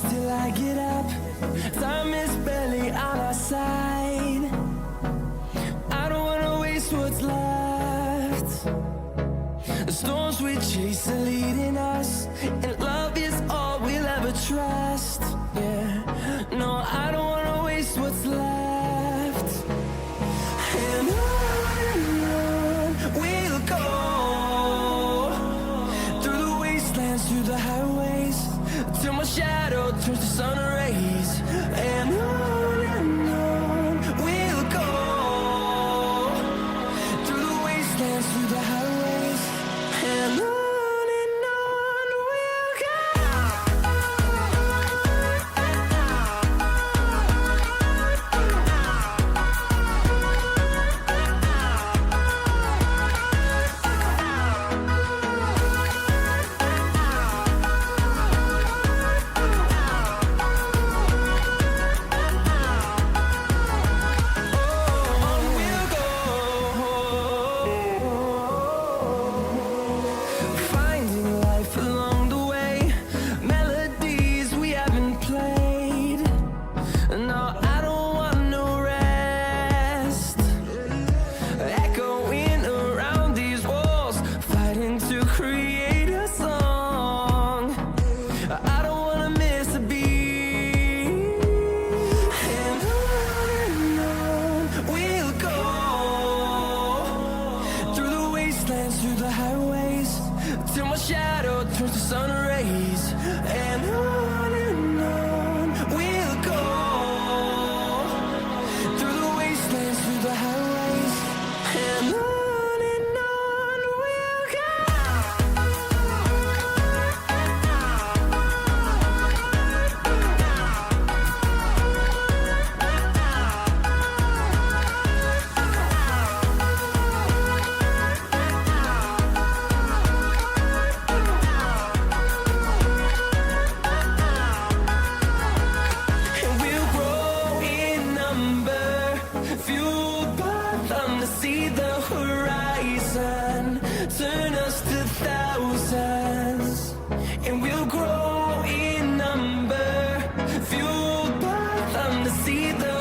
close till I get up. Time is barely on our side. I don't wanna waste what's left. The storms we chase are leading us, and love is all we'll ever trust. Yeah, no, I don't wanna waste what's left. And on we'll go, through the wastelands, through the highways, till my shadow turns to sun rays. And on we'll go, through the wastelands, through the highways, and on we'll go. Through the highways, till my shadow turns to sun rays. And on we'll go, through the wastelands, through the highways, and on we'll go. Fueled by them to see the horizon, turn us to thousands, and we'll grow in number. Fueled by them to see the